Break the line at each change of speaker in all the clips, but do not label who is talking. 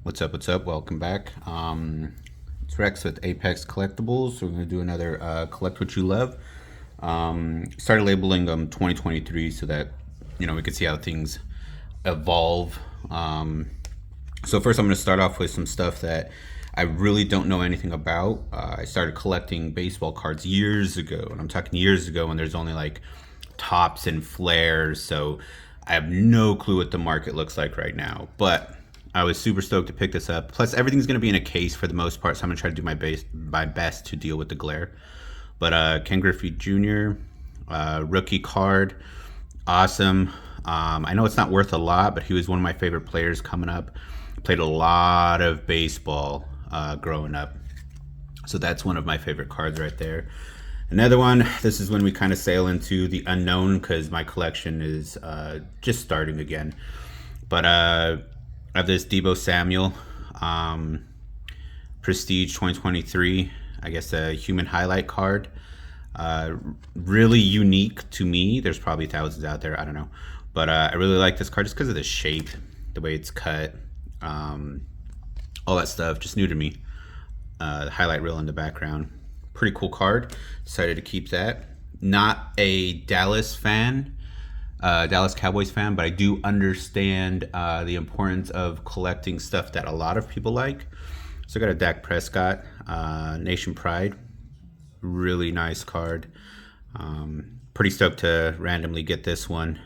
What's up? What's up? Welcome back. It's Rex with Apex Collectibles. We're going to do another Collect What You Love. Started labeling them 2023 so that we could see how things evolve. So first, I'm going to start off with some stuff that I really don't know anything about. I started collecting baseball cards years ago, and I'm talking years ago when there's only like tops and flares. So I have no clue what the market looks like right now. But I was super stoked to pick this up. Plus, everything's going to be in a case for the most part, so I'm going to try to do my best to deal with the glare. But Ken Griffey Jr., rookie card, awesome. I know it's not worth a lot, but he was one of my favorite players coming up. Played a lot of baseball growing up. So that's one of my favorite cards right there. Another one, this is when we kind of sail into the unknown because my collection is just starting again. But I have this Deebo Samuel Prestige 2023, I guess a human highlight card. Really unique to me. There's probably thousands out there, I don't know. But I really like this card just because of the shape, the way it's cut, all that stuff, just new to me. The highlight reel in the background. Pretty cool card. Decided to keep that. Not a Dallas fan, Dallas Cowboys fan, but I do understand the importance of collecting stuff that a lot of people like. So I got a Dak Prescott, Nation Pride. Really nice card. Pretty stoked to randomly get this one.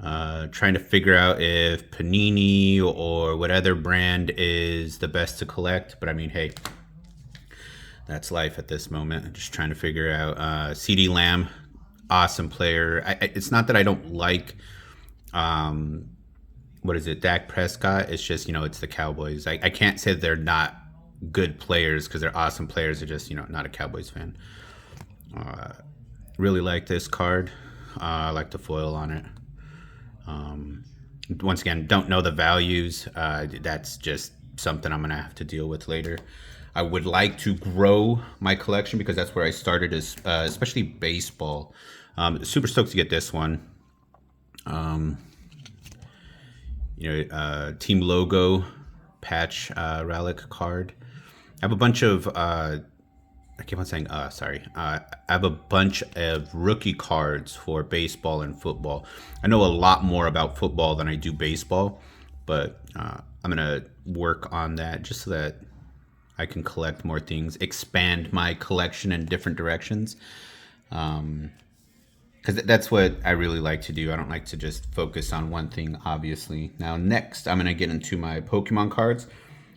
Trying to figure out if Panini or what other brand is the best to collect. But I mean, hey, that's life at this moment. Just trying to figure out CeeDee Lamb, awesome player. It's not that I don't like, what is it, Dak Prescott. It's just, it's the Cowboys. I can't say that they're not good players because they're awesome players. They're just, not a Cowboys fan. Really like this card. I like the foil on it. Once again, don't know the values. That's just something I'm going to have to deal with later. I would like to grow my collection because that's where I started, especially baseball. Super stoked to get this one. Team logo patch relic card. I have a bunch of I keep on saying sorry. I have a bunch of rookie cards for baseball and football. I know a lot more about football than I do baseball, but I'm gonna work on that just so that I can collect more things, expand my collection in different directions. Because that's what I really like to do. I don't like to just focus on one thing, obviously. Now, next, I'm going to get into my Pokemon cards.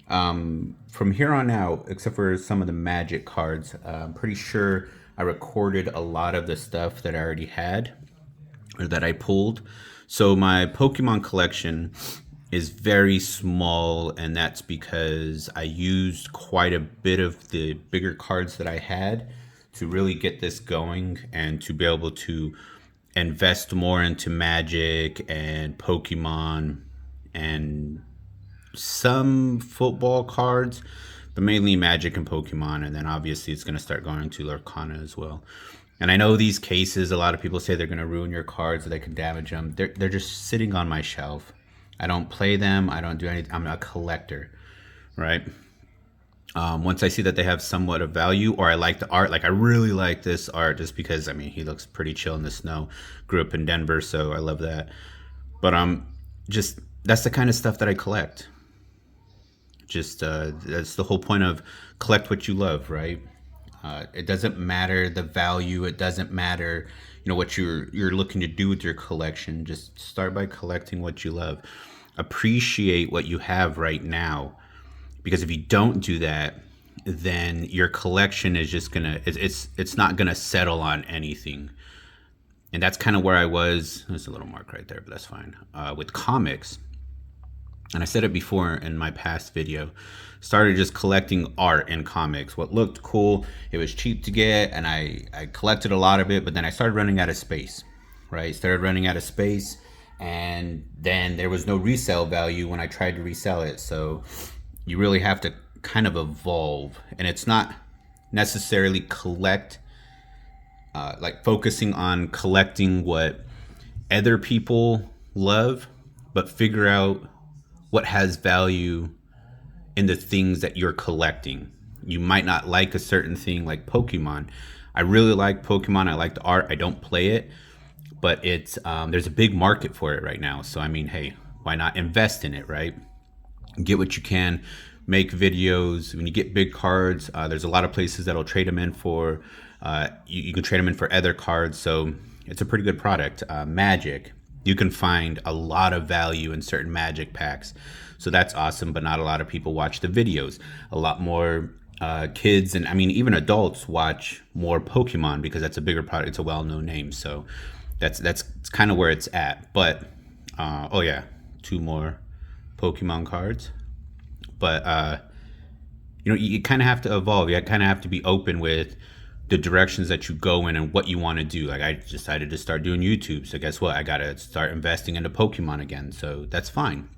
From here on out, except for some of the Magic cards, I'm pretty sure I recorded a lot of the stuff that I already had or that I pulled. So my Pokemon collection is very small, and that's because I used quite a bit of the bigger cards that I had to really get this going and to be able to invest more into Magic and Pokemon and some football cards, but mainly Magic and Pokemon. And then obviously it's going to start going to Lorcana as well. And I know these cases, a lot of people say they're going to ruin your cards or they can damage them. They're just sitting on my shelf. I don't play them. I don't do anything. I'm a collector, right? Once I see that they have somewhat of value, or I like the art, like I really like this art just because, I mean, he looks pretty chill in the snow. Grew up in Denver, so I love that. But just that's the kind of stuff that I collect. Just that's the whole point of collect what you love, right? It doesn't matter the value. It doesn't matter, what you're looking to do with your collection. Just start by collecting what you love. Appreciate what you have right now, because if you don't do that, then your collection is just gonna it's not gonna settle on anything. And that's kind of where I was. There's a little mark right there, but that's fine. With comics, and I said it before in my past video, started just collecting art in comics. What looked cool, it was cheap to get, and I collected a lot of it, but then I started running out of space, right? Started running out of space, and then there was no resale value when I tried to resell it. So you really have to kind of evolve, and it's not necessarily collect, like focusing on collecting what other people love, but figure out what has value in the things that you're collecting. You might not like a certain thing like Pokemon. I really like Pokemon. I like the art. I don't play it, but it's there's a big market for it right now. So I mean, hey, why not invest in it, right? Get what you can, make videos. When you get big cards, there's a lot of places that'll trade them in for. You can trade them in for other cards, so it's a pretty good product. Magic, you can find a lot of value in certain Magic packs, so that's awesome. But not a lot of people watch the videos. A lot more kids, and I mean even adults, watch more Pokemon because that's a bigger product. It's a well-known name, so that's kind of where it's at. But oh yeah, two more Pokemon cards. But you kind of have to evolve. You kind of have to be open with the directions that you go in and what you want to do. Like I decided to start doing YouTube, so guess what? I gotta start investing into Pokemon again. So that's fine.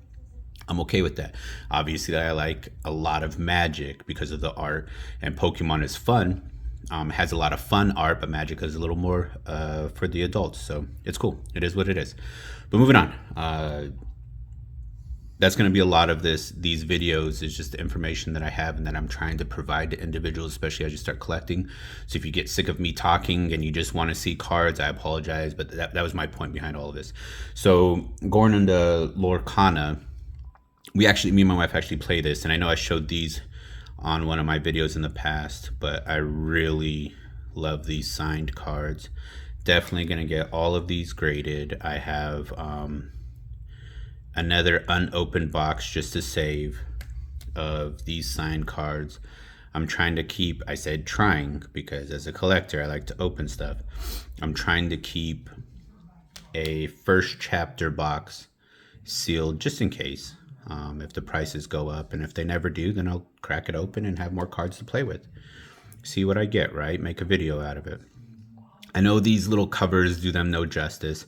I'm okay with that. Obviously, I like a lot of Magic because of the art, and Pokemon is fun. Has a lot of fun art, but Magic is a little more for the adults. So it's cool. It is what it is. But moving on. That's going to be a lot of these videos is just the information that I have and that I'm trying to provide to individuals, especially as you start collecting. So if you get sick of me talking and you just want to see cards, I apologize, but that was my point behind all of this. So going into Lorcana, me and my wife actually play this, and I know I showed these on one of my videos in the past, but I really love these signed cards. Definitely going to get all of these graded. I have another unopened box just to save of these signed cards. I'm trying to keep, I said trying because as a collector I like to open stuff. I'm trying to keep a first chapter box sealed just in case, if the prices go up, and if they never do, then I'll crack it open and have more cards to play with. See what I get, right? Make a video out of it. I know these little covers do them no justice,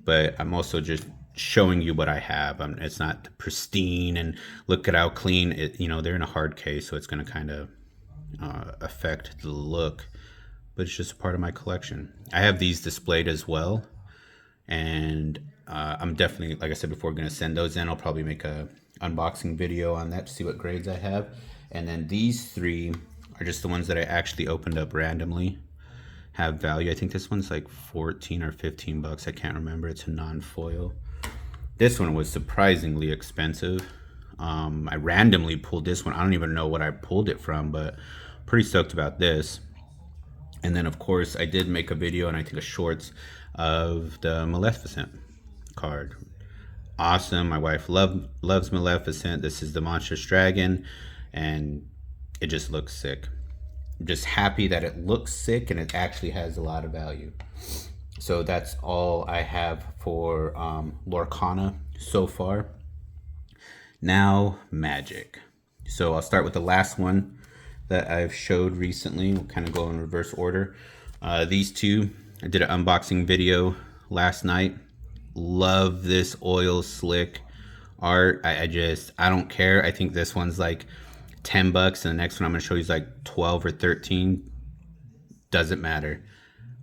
but I'm also just showing you what I have. It's not pristine and look at how clean it, they're in a hard case, so it's going to kind of affect the look, but it's just a part of my collection. I have these displayed as well, and I'm definitely, like I said before, going to send those in. I'll probably make a unboxing video on that to see what grades I have. And then these three are just the ones that I actually opened up randomly, have value. I think this one's like 14 or 15 bucks. I can't remember. It's a non-foil. This one was surprisingly expensive. I randomly pulled this one. I don't even know what I pulled it from, but pretty stoked about this. And then of course I did make a video and I think a shorts of the Maleficent card. Awesome. My wife loves Maleficent. This is the Monstrous Dragon, and it just looks sick. I'm just happy that it looks sick and it actually has a lot of value. So that's all I have for Lorcana so far. Now Magic. So I'll start with the last one that I've showed recently. We'll kind of go in reverse order. These two, I did an unboxing video last night. Love this oil slick art. I don't care. I think this one's like 10 bucks, and the next one I'm going to show you is like 12 or 13. Doesn't matter.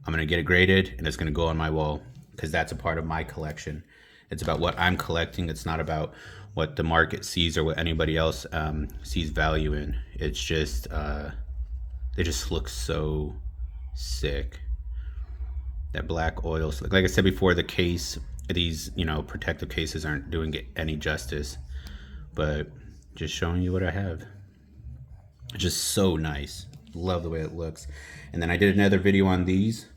I'm going to get it graded, and it's going to go on my wall because that's a part of my collection. It's about what I'm collecting. It's not about what the market sees or what anybody else sees value in. It's just, they just look so sick. That black oil, like I said before, the case, these, protective cases aren't doing it any justice, but just showing you what I have. Just so nice. Love the way it looks. And then I did another video on these.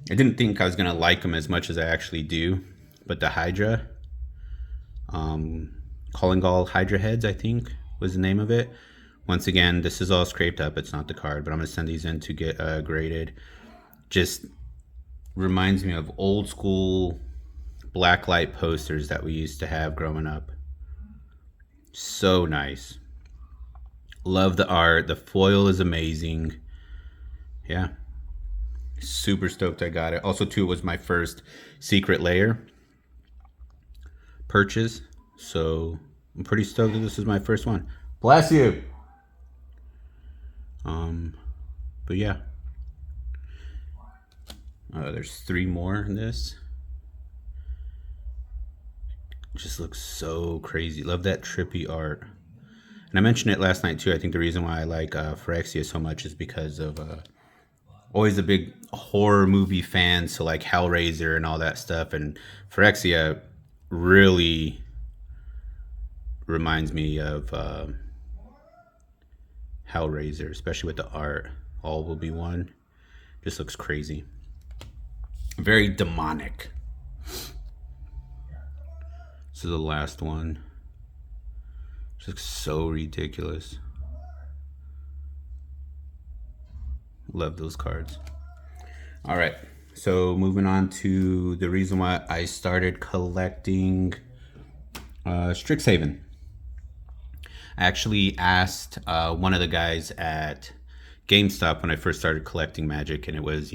I didn't think I was gonna like them as much as I actually do, but the Hydra, Kolingall Hydra heads, I think was the name of it. Once again, this is all scraped up. It's not the card, but I'm gonna send these in to get graded. Just reminds me of old school blacklight posters that we used to have growing up. So nice. Love the art. The foil is amazing. Yeah. Super stoked I got it. Also, too, it was my first secret layer purchase. So I'm pretty stoked that this is my first one. Bless you. But yeah. There's 3 more in this. just looks so crazy. Love that trippy art. And I mentioned it last night too. I think the reason why I like Phyrexia so much is because of always a big horror movie fan, so like Hellraiser and all that stuff. And Phyrexia really reminds me of Hellraiser, especially with the art. All will be one. Just looks crazy. Very demonic. This is the last one. Just looks so ridiculous. Love those cards. All right, so moving on to the reason why I started collecting Strixhaven. I actually asked one of the guys at GameStop when I first started collecting Magic, and it was,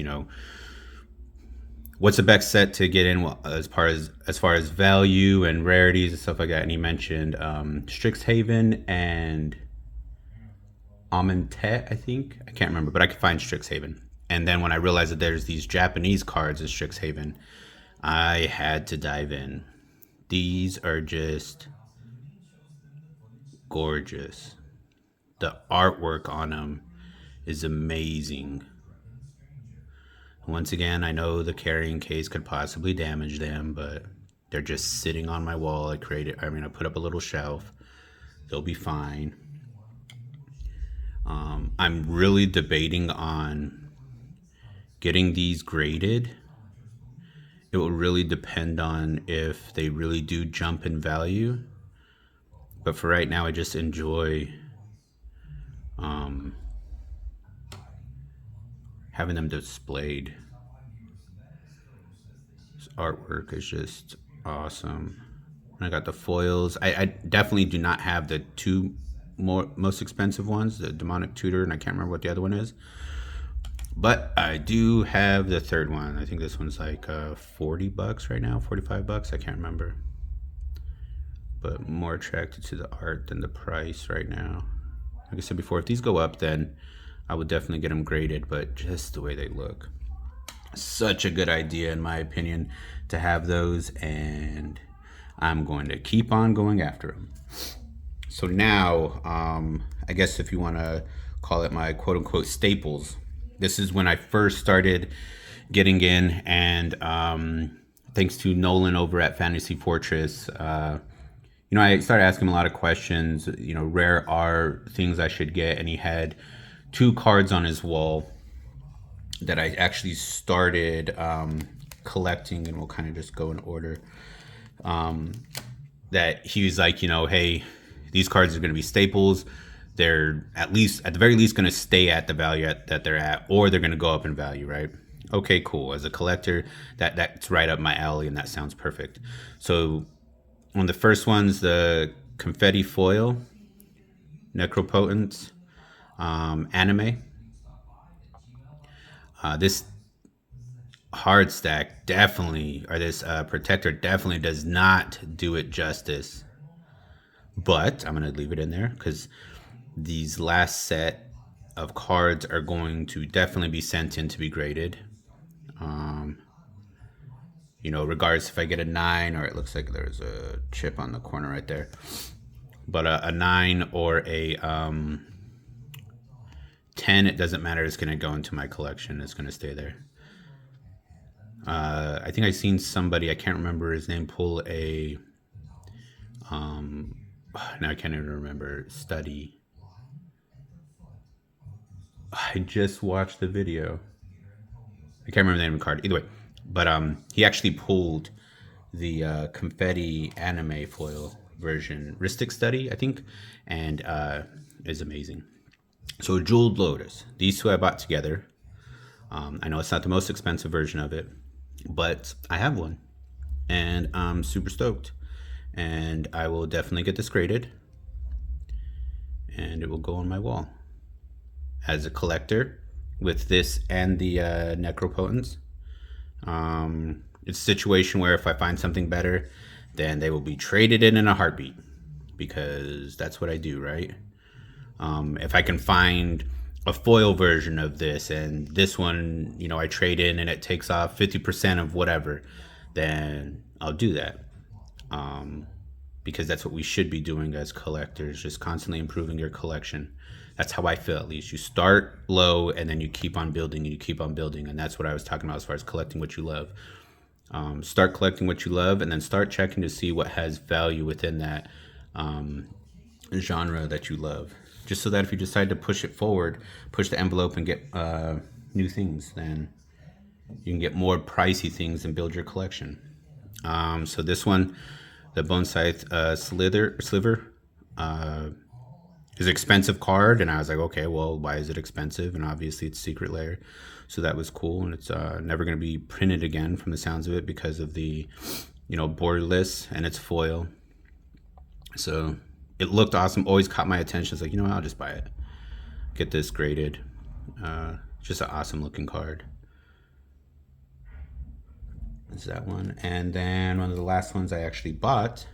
what's the best set to get in as far as value and rarities and stuff like that. And he mentioned Strixhaven and Amentet, I think. I can't remember, but I could find Strixhaven. And then when I realized that there's these Japanese cards in Strixhaven, I had to dive in. These are just gorgeous. The artwork on them is amazing. Once again, I know the carrying case could possibly damage them, but they're just sitting on my wall. I put up a little shelf. They'll be fine. I'm really debating on getting these graded. It will really depend on if they really do jump in value. But for right now, I just enjoy having them displayed. This artwork is just awesome. And I got the foils. I definitely do not have the two most expensive ones, the Demonic Tutor, and I can't remember what the other one is. But I do have the third one. I think this one's like $40 right now, $45. I can't remember. But more attracted to the art than the price right now. Like I said before, if these go up, then I would definitely get them graded, but just the way they look. Such a good idea, in my opinion, to have those, and I'm going to keep on going after them. So now, I guess if you want to call it my quote-unquote staples, this is when I first started getting in, and thanks to Nolan over at Fantasy Fortress, I started asking him a lot of questions, rare art, things I should get, and he had 2 cards on his wall that I actually started collecting, and we'll kind of just go in order. That he was like, hey, these cards are going to be staples. They're at the very least going to stay at the value that they're at, or they're going to go up in value, right? Okay, cool. As a collector, that's right up my alley, and that sounds perfect. So on the first one's the Confetti Foil, Necropotence, Anime. This hard stack definitely, or this protector definitely does not do it justice. But I'm going to leave it in there because these last set of cards are going to definitely be sent in to be graded. Regardless if I get a 9, or it looks like there's a chip on the corner right there. But a 9 or a 10, it doesn't matter. It's going to go into my collection. It's going to stay there. I think I've seen somebody, I can't remember his name, pull a, now I can't even remember, study. I just watched the video. I can't remember the name of the card. Either way. But he actually pulled the Confetti Anime foil version, Ristic Study, I think, and is amazing. So Jeweled Lotus. These 2 I bought together. I know it's not the most expensive version of it, but I have one, and I'm super stoked. And I will definitely get this graded, and it will go on my wall. As a collector, with this and the Necropotence, it's a situation where if I find something better, then they will be traded in a heartbeat, because that's what I do, right? If I can find a foil version of this, and this one, I trade in and it takes off 50% of whatever, then I'll do that. because that's what we should be doing as collectors, just constantly improving your collection. That's how I feel, at least. You start low and then you keep on building and you keep on building. And that's what I was talking about as far as collecting what you love. Start collecting what you love and then start checking to see what has value within that genre that you love. Just so that if you decide to push it forward, push the envelope and get new things, then you can get more pricey things and build your collection. So this one, the Bone Scythe Sliver, is an expensive card, and I was like, okay, well, why is it expensive? And obviously it's Secret Lair, so that was cool. And it's never going to be printed again from the sounds of it because of the, borderless, and it's foil. So it looked awesome, always caught my attention. It's like, I'll just buy it, get this graded. Just an awesome looking card. Is that one. And then one of the last ones I actually bought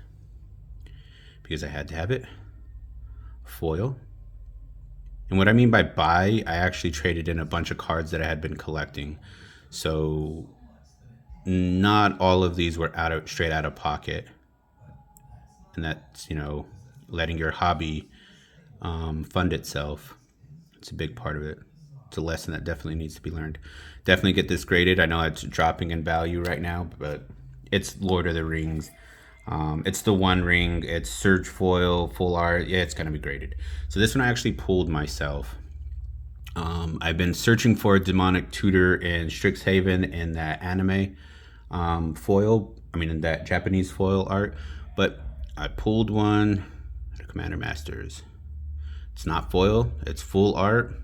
because I had to have it, foil. And what I mean by buy, I actually traded in a bunch of cards that I had been collecting. So not all of these were straight out of pocket. And that's, letting your hobby fund itself. It's a big part of it. It's a lesson that definitely needs to be learned. Definitely get this graded. I know it's dropping in value right now, but it's Lord of the Rings. It's the One Ring. It's Surge foil, full art. Yeah, it's gonna be graded. So this one I actually pulled myself. I've been searching for a Demonic Tutor in Strixhaven in that anime foil. In that Japanese foil art. But I pulled one at Commander Masters. It's not foil. It's full art.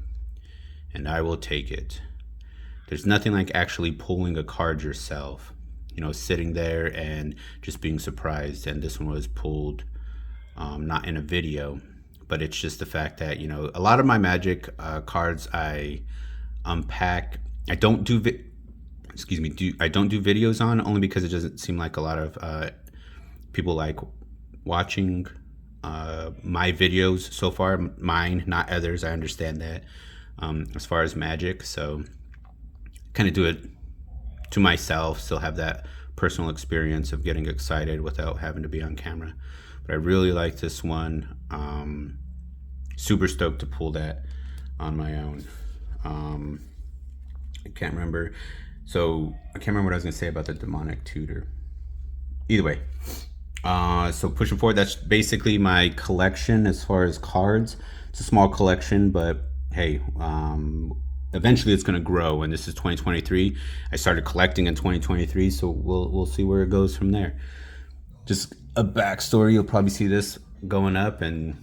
And I will take it. There's nothing like actually pulling a card yourself, sitting there and just being surprised. And this one was pulled, not in a video, but it's just the fact that, a lot of my Magic cards I unpack. I don't do videos on, only because it doesn't seem like a lot of people like watching my videos so far. Mine, not others. I understand that. As far as Magic, so kind of do it to myself, still have that personal experience of getting excited without having to be on camera. But I really like this one. Super stoked to pull that on my own. I can't remember what I was gonna say about the Demonic Tutor. Either way, so pushing forward, that's basically my collection as far as cards. It's a small collection, but hey, eventually it's going to grow, and this is 2023. I started collecting in 2023, so we'll see where it goes from there. Just a backstory, you'll probably see this going up, and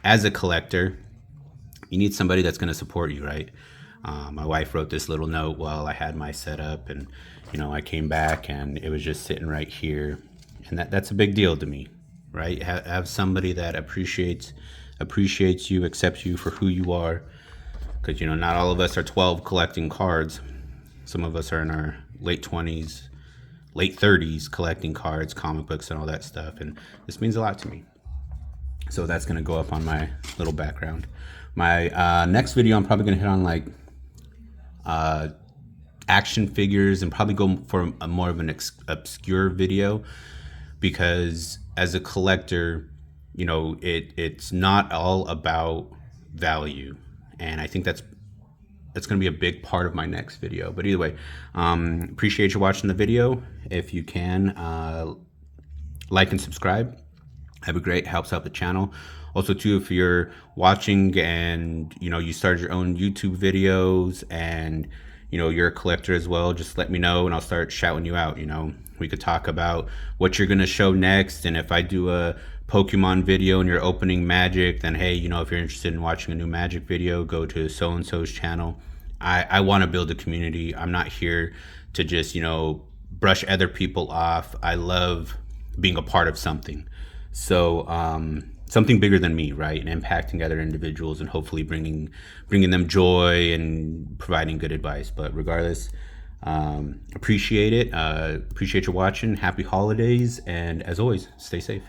as a collector, you need somebody that's going to support you, right? My wife wrote this little note while I had my setup, and I came back and it was just sitting right here, and that's a big deal to me, right? Have somebody that appreciates you, accepts you for who you are. Because, not all of us are 12 collecting cards. Some of us are in our late 20s, late 30s collecting cards, comic books, and all that stuff. And this means a lot to me. So that's going to go up on my little background. My next video, I'm probably going to hit on action figures and probably go for a more of an obscure video. Because as a collector, it's not all about value. And I think that's going to be a big part of my next video. But either way, appreciate you watching the video. If you can, like and subscribe. That'd be great. Helps out the channel. Also, too, if you're watching and, you started your own YouTube videos and, you're a collector as well, just let me know and I'll start shouting you out. We could talk about what you're going to show next. And if I do a Pokemon video and you're opening Magic, then hey, if you're interested in watching a new Magic video, go to so-and-so's channel. I want to build a community. I'm not here to just, brush other people off. I love being a part of something. So something bigger than me, right? And impacting other individuals and hopefully bringing them joy and providing good advice. But regardless, appreciate it. Appreciate you watching. Happy holidays. And as always, stay safe.